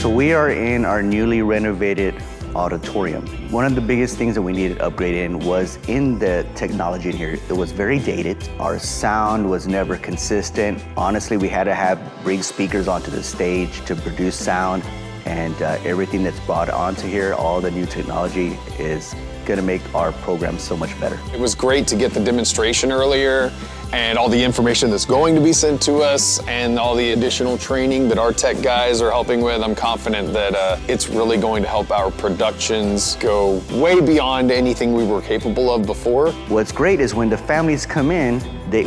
So we are in our newly renovated auditorium. One of the biggest things that we needed to upgrade in was in the technology in here. It was very dated. Our sound was never consistent. Honestly, we had to bring speakers onto the stage to produce sound, and everything that's brought onto here, all the new technology is gonna make our program so much better. It was great to get the demonstration earlier and all the information that's going to be sent to us and all the additional training that our tech guys are helping with. I'm confident that it's really going to help our productions go way beyond anything we were capable of before. What's great is when the families come in,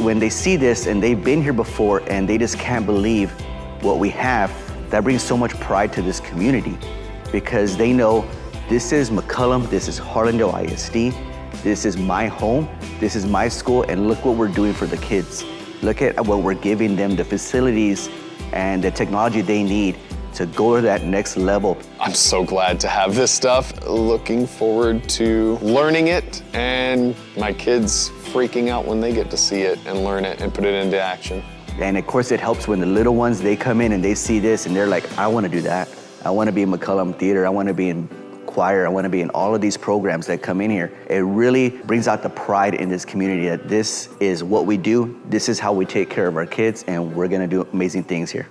when they see this and they've been here before and they just can't believe what we have, that brings so much pride to this community because they know this is McCollum, this is Harlandale ISD, this is my home, this is my school, and look what we're doing for the kids. Look at what we're giving them, the facilities and the technology they need to go to that next level. I'm so glad to have this stuff. Looking forward to learning it and my kids freaking out when they get to see it and learn it and put it into action. And of course it helps when the little ones, they come in and they see this and they're like, I want to do that. I want to be in McCollum Theater, I want to be in choir, I want to be in all of these programs that come in here. It really brings out the pride in this community that this is what we do, this is how we take care of our kids, and we're going to do amazing things here.